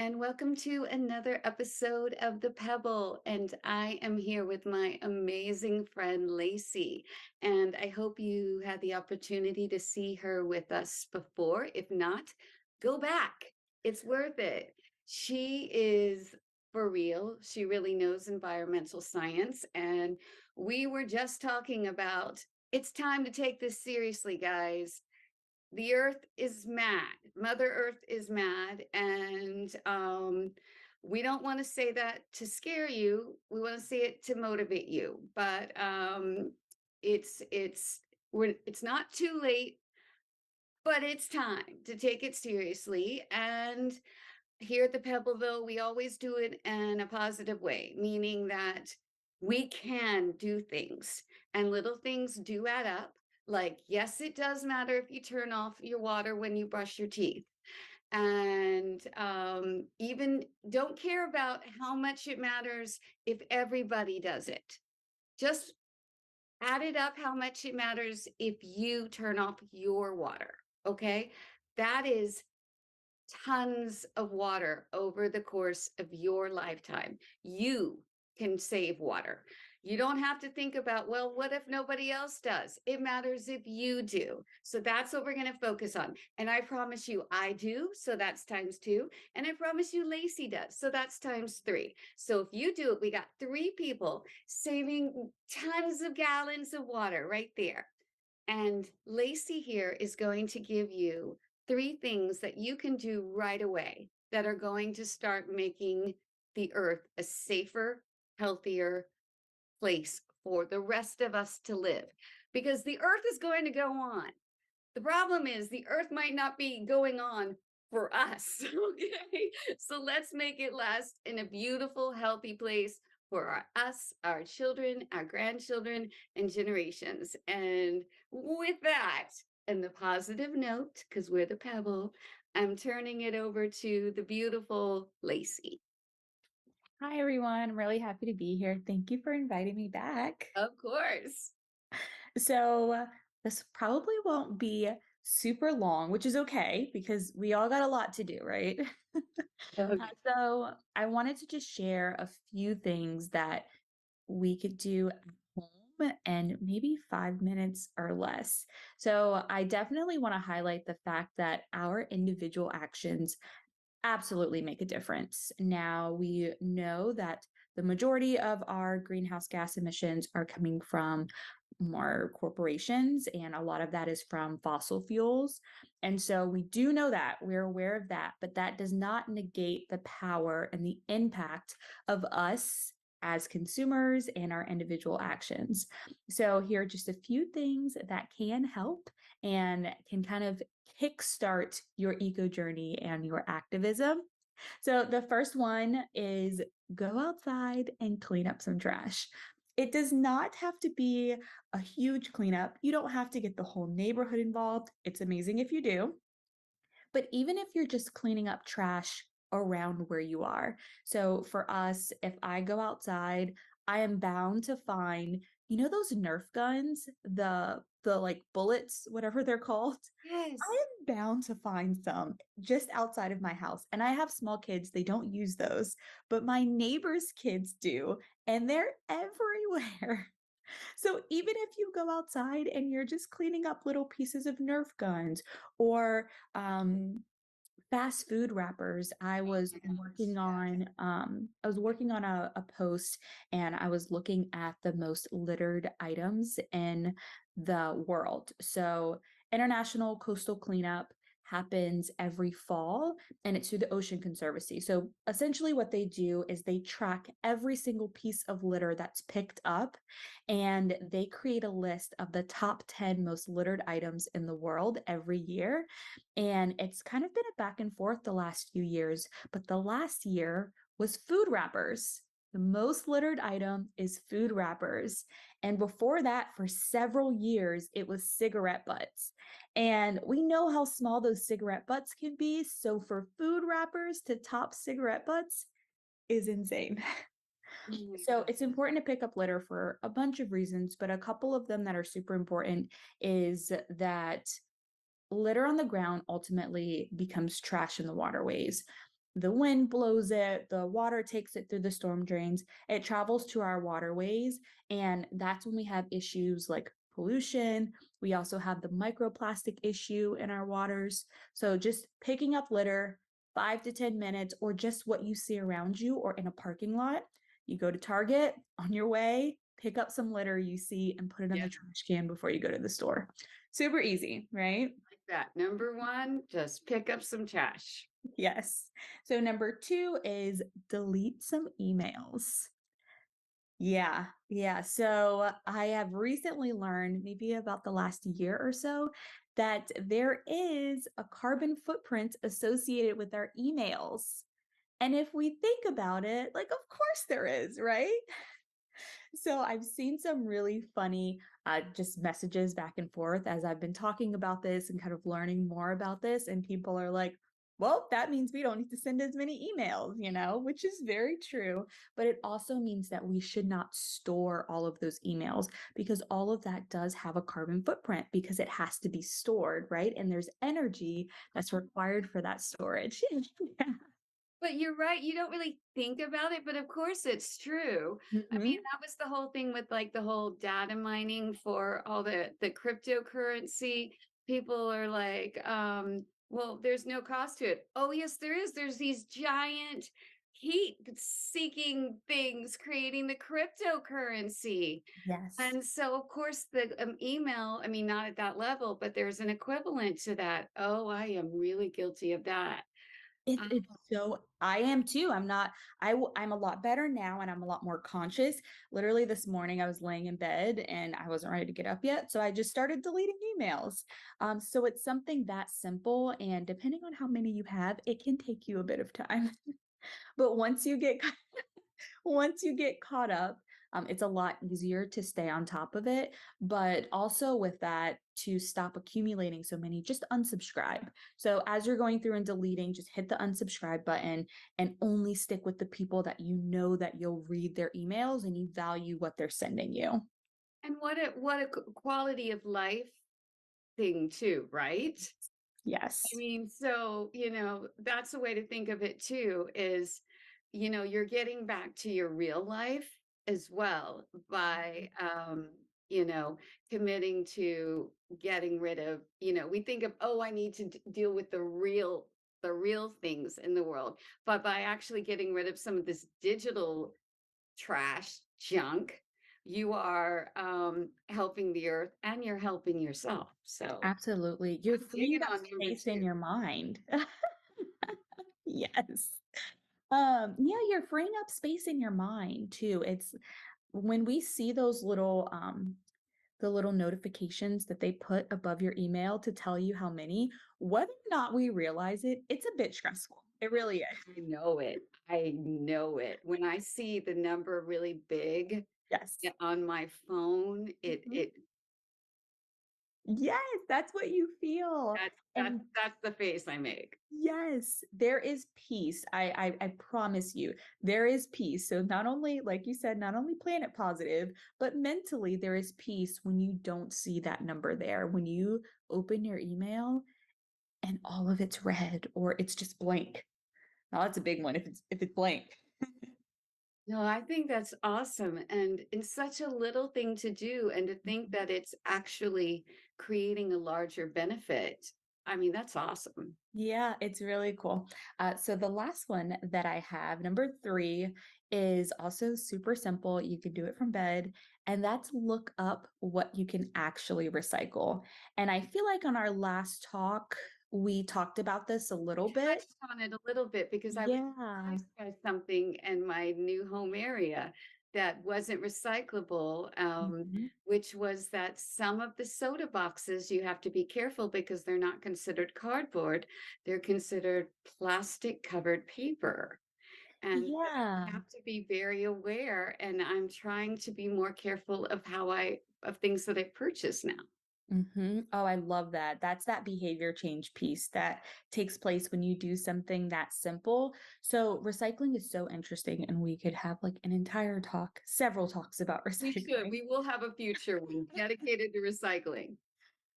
and welcome to another episode of The Pebble. And I am here with my amazing friend Lacie. And I hope you had the opportunity to see her with us before. If not, go back. It's worth it. She is for real. She really knows environmental science. And we were just talking about it's time to take this seriously, guys. The earth is mad. Mother Earth is mad. And we don't want to say that to scare you. We want to say it to motivate you. But it's not too late, but it's time to take it seriously. And here at the Pebbleville, we always do it in a positive way, meaning that we can do things and little things do add up. Like, yes, it does matter if you turn off your water when you brush your teeth. And even don't care about how much it matters if everybody does it. Just add it up how much it matters if you turn off your water. Okay. That is tons of water over the course of your lifetime. You can save water. You don't have to think about, well, what if nobody else does? It matters if you do. So that's what we're going to focus on. And I promise you, I do. So that's times two. And I promise you, Lacie does. So that's times three. So if you do it, we got three people saving tons of gallons of water right there. And Lacie here is going to give you three things that you can do right away that are going to start making the earth a safer, healthier place for the rest of us to live. Because the earth is going to go on. The problem is the earth might not be going on for us. Okay. So let's make it last in a beautiful, healthy place for us, our children, our grandchildren, and generations. And with that, and the positive note, because we're the Pebble, I'm turning it over to the beautiful Lacie. Hi, everyone. I'm really happy to be here. Thank you for inviting me back. Of course. This probably won't be super long, which is okay because we all got a lot to do, right? Okay. I wanted to just share a few things that we could do at home and maybe 5 minutes or less. So, I definitely want to highlight the fact that our individual actions absolutely make a difference. Now, we know that the majority of our greenhouse gas emissions are coming from more corporations, and a lot of that is from fossil fuels. And so we do know that, we're aware of that, but that does not negate the power and the impact of us as consumers and our individual actions. So, here are just a few things that can help and can kind of kickstart your eco journey and your activism. So, the first one is go outside and clean up some trash. It does not have to be a huge cleanup. You don't have to get the whole neighborhood involved. It's amazing if you do. But even if you're just cleaning up trash around where you are. So for us, if I go outside, I am bound to find, those Nerf guns, the like bullets, whatever they're called. Yes. I am bound to find some just outside of my house. And I have small kids, they don't use those, but my neighbors' kids do, and they're everywhere. So even if you go outside and you're just cleaning up little pieces of Nerf guns or fast food wrappers, I Oh was my gosh. working Yes. on a post, and I was looking at the most littered items in the world. So International Coastal Cleanup happens every fall, and it's through the Ocean Conservancy. So essentially what they do is they track every single piece of litter that's picked up, and they create a list of the top 10 most littered items in the world every year. And it's kind of been a back and forth the last few years, but the last year was food wrappers. The most littered item is food wrappers. And before that, for several years, it was cigarette butts. And we know how small those cigarette butts can be. So for food wrappers to top cigarette butts is insane. Oh my So gosh. it's important to pick up litter for a bunch of reasons, but a couple of them that are super important is that litter on the ground ultimately becomes trash in the waterways. the wind blows it, the water takes it through the storm drains, it travels to our waterways. And that's when we have issues like pollution. We also have the microplastic issue in our waters. So just picking up litter, 5 to 10 minutes, or just what you see around you or in a parking lot. You go to Target on your way, pick up some litter you see and put it in Yeah, the trash can before you go to the store. Super easy, right? like that. Number one, just pick up some trash. Yes. So number 2 is delete some emails. Yeah, yeah. So I have recently learned, maybe about the last year or so, that there is a carbon footprint associated with our emails. And if we think about it, like, of course there is, right? So I've seen some really funny just messages back and forth as I've been talking about this and kind of learning more about this. And people are like, well, that means we don't need to send as many emails, which is very true. But it also means that we should not store all of those emails because all of that does have a carbon footprint because it has to be stored, right? And there's energy that's required for that storage. Yeah. But you're right, you don't really think about it, but of course it's true. I mean, Mhm. that was the whole thing with, like, the whole data mining for all the cryptocurrency. People are like, "Well, there's no cost to it." Oh, yes, there is. There's these giant heat-seeking things creating the cryptocurrency. Yes. And so, of course, the, email, I mean, not at that level, but there's an equivalent to that. Oh, I am really guilty of that. It's so I am too. I'm a lot better now and I'm a lot more conscious. Literally this morning I was laying in bed and I wasn't ready to get up yet, so I just started deleting emails. So it's something that simple, and depending on how many you have, it can take you a bit of time. But once you get caught up, it's a lot easier to stay on top of it. But also with that, to stop accumulating so many, just unsubscribe. So as you're going through and deleting, just hit the unsubscribe button and only stick with the people that you know that you'll read their emails and you value what they're sending you. And what a quality of life thing too, right? I Yes. mean, so, that's a way to think of it too, is, you're getting back to your real life as well by, you know, committing to getting rid of, we think of, oh, I need to deal with the real things in the world. But by actually getting rid of some of this digital trash junk, you are helping the earth and you're helping yourself. So Absolutely. You're I'm freeing digging up on number space in two. your mind. Yes. Yeah, you're freeing up space in your mind too. It's when we see those little the little notifications that they put above your email to tell you how many, whether or not we realize it, it's a bit stressful. It really is. I know it. I know it. When I see the number really big Yes. on my phone, it Mhm. it Yes, that's what you feel. that's And that's the face I make. yes, there is peace. I promise you, there is peace. So not only, like you said, not only planet positive, but mentally there is peace when you don't see that number there. When you open your email and all of it's red or it's just blank. Now that's a big one if it's blank. No, I think that's awesome, and it's such a little thing to do, and to think Mhm. that it's actually creating a larger benefit. I mean, that's awesome. Yeah, it's really cool. So the last one that I have, number 3, is also super simple. You can do it from bed, and that's look up what you can actually recycle. And I feel like on our last talk, we talked about this a little bit. Touched on it a little bit because I was Yeah. surprised by something in my new home area that wasn't recyclable, Mhm. which was that some of the soda boxes, you have to be careful because they're not considered cardboard. They're considered plastic covered paper. And so Yeah. I have to be very aware, and I'm trying to be more careful of of things that I purchase now. Oh, I love that. That's that behavior change piece that takes place when you do something that simple. So, recycling is so interesting, and we could have like an entire talk, several talks about We should. recycling. We will have a future one dedicated to recycling.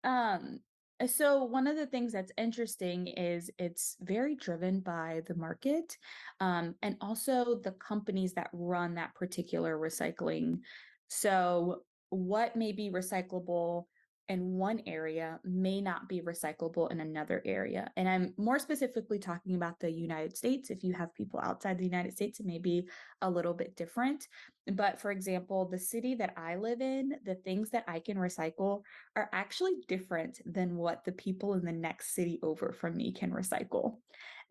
Um, So one of the things that's interesting is it's very driven by the market, and also the companies that run that particular recycling. So what may be recyclable in one area may not be recyclable in another area. And I'm more specifically talking about the United States. If you have people outside the United States, it may be a little bit different. But for example, the city that I live in, the things that I can recycle are actually different than what the people in the next city over from me can recycle.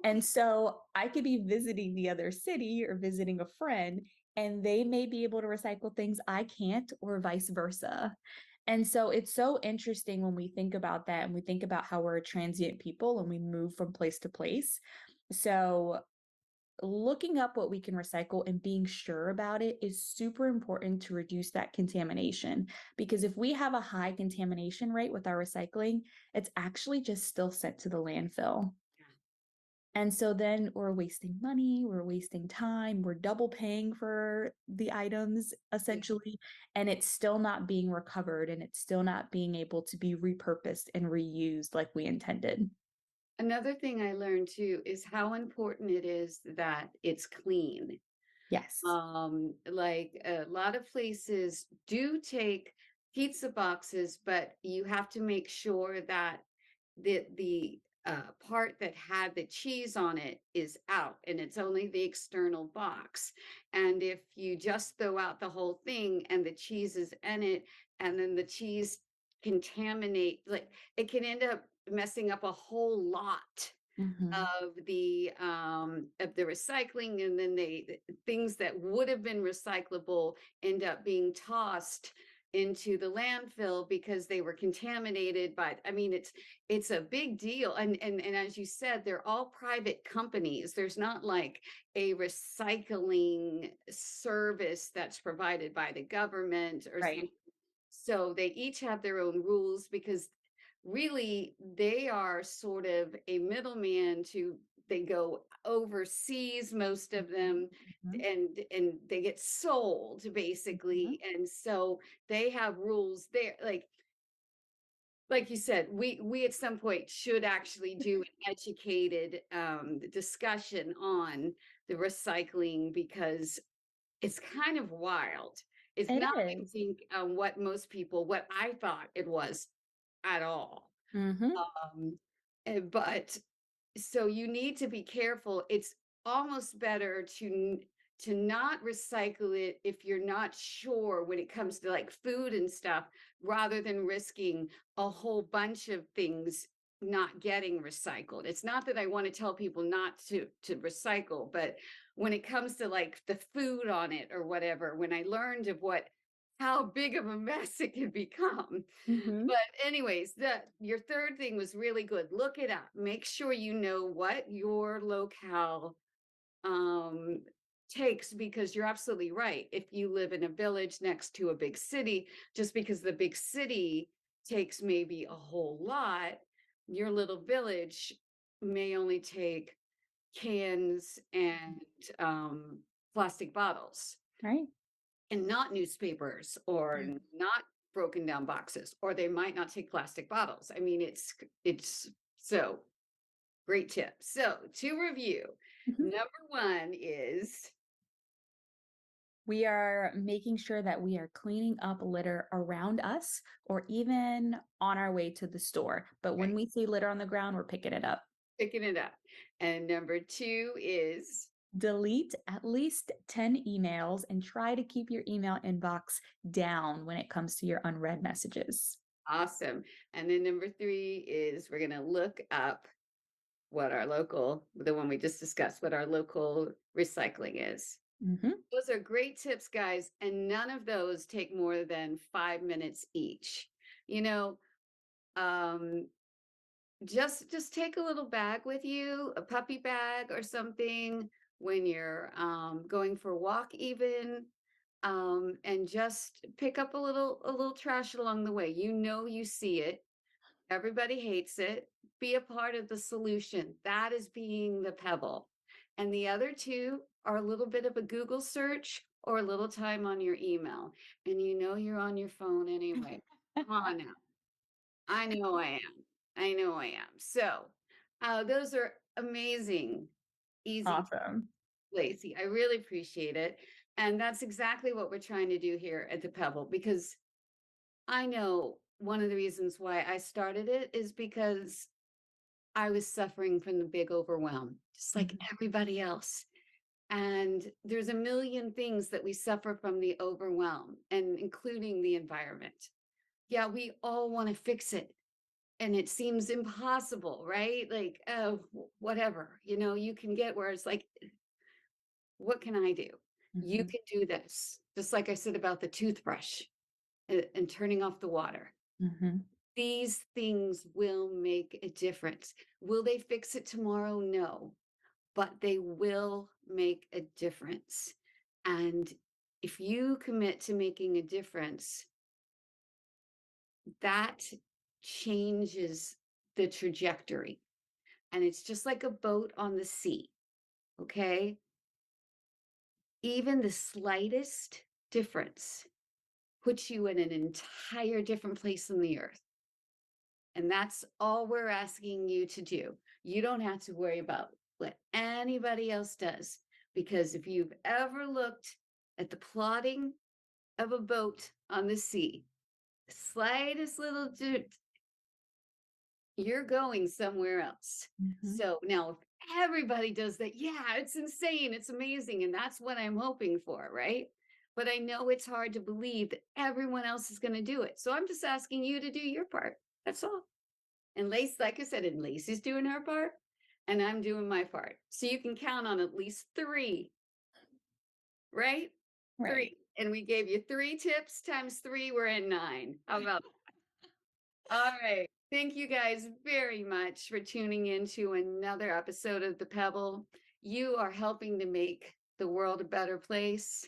And so I could be visiting the other city or visiting a friend, and they may be able to recycle things I can't, or vice versa. And so it's so interesting when we think about that and we think about how we're a transient people and we move from place to place. So looking up what we can recycle and being sure about it is super important to reduce that contamination. Because if we have a high contamination rate with our recycling, it's actually just still sent to the landfill. And so then we're wasting money, we're wasting time, we're double paying for the items Yeah. essentially, and it's still not being recovered and it's still not being able to be repurposed and reused like we intended. Another thing I learned too is how important it is that it's clean. Yes. Like a lot of places do take pizza boxes, but you have to make sure that the part that had the cheese on it is out and it's only the external box. And if you just throw out the whole thing and the cheese is in it, and then the cheese contaminate, like it can end up messing up a whole lot Mhm. of the recycling, and then things that would have been recyclable end up being tossed into the landfill because they were contaminated by, I mean, it's a big deal. And as you said, they're all private companies. There's not like a recycling service that's provided by the government or Right. something. So they each have their own rules because really they are sort of a middleman to, they go overseas, most of Mhm. them, Mhm. and they get sold Mhm. basically. And so they have rules there, like you said, we at some point should actually do an educated discussion on the recycling because it's kind of wild. It's It not, I is. think, what most people, what I thought it was at all. Mhm. Um, but so you need to be careful. It's almost better to not recycle it if you're not sure when it comes to like food and stuff, rather than risking a whole bunch of things not getting recycled. It's not that I want to tell people not to recycle, but when it comes to like the food on it or whatever, when I learned of what how big of a mess it can become. Mhm. But anyways, the your third thing was really good. Look it up. Make sure you know what your locale um takes, because you're absolutely right. If you live in a village next to a big city, just because the big city takes maybe a whole lot, your little village may only take cans and plastic bottles, Right. and not newspapers or not broken down boxes, or they might not take plastic bottles. I mean, it's so great tip. So to review, Mhm. number one is We are making sure that we are cleaning up litter around us or even on our way to the store. But when right, we see litter on the ground, we're picking it up. picking it up. And number two is Delete at least 10 emails and try to keep your email inbox down when it comes to your unread messages. awesome. And then number three is we're going to look up what our local, the one we just discussed, what our local recycling is. Mhm. Those are great tips, guys, and none of those take more than 5 minutes each. You know, um, just take a little bag with you, a puppy bag or something, when you're going for a walk, even, and just pick up a little trash along the way. You know, you see it. Everybody hates it. Be a part of the solution. That is being the pebble. And the other two are a little bit of a Google search or a little time on your email. And you know you're on your phone anyway. Come on now. I know I am. I know I am. So, those are amazing, easy tips, Awesome. Lacey. I really appreciate it. And that's exactly what we're trying to do here at the Pebble because I know one of the reasons why I started it is because I was suffering from the big overwhelm, just like Mhm, everybody else. And there's a million things that we suffer from the overwhelm, and including the environment. Yeah, we all want to fix it. And it seems impossible, right? Like, oh, whatever, you can get where it's like, what can I do? You mhm, can do this. Just like I said about the toothbrush and turning off the water. mhm, These things will make a difference. Will they fix it tomorrow? No, but they will make a difference. And if you commit to making a difference, that changes the trajectory. And it's just like a boat on the sea, okay? Even the slightest difference puts you in an entire different place on the earth. And that's all we're asking you to do. You don't have to worry about what anybody else does. Because if you've ever looked at the plotting of a boat on the sea, the slightest little you're going somewhere else. mhm. So now, if everybody does that, yeah, it's insane. It's amazing. And that's what I'm hoping for, right? But I know it's hard to believe that everyone else is going to do it. So I'm just asking you to do your part. That's all. And Lace, like I said, and Lacey's doing her part, and I'm doing my part. So you can count on at least three, right? Right. Three. And we gave you three tips times three, we're at nine. How about all right. Thank you guys very much for tuning in to another episode of The Pebble. You are helping to make the world a better place.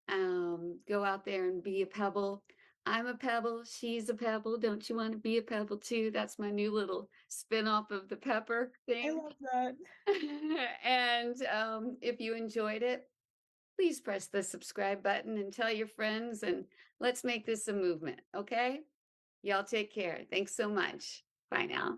Go out there and be a pebble. I'm a pebble. She's a pebble. Don't you want to be a pebble too? That's my new little spin off of the pepper I thing. love that. And if you enjoyed it, please press the subscribe button and tell your friends, and let's make this a movement. Okay. Y'all take care. Thanks so much. Bye now.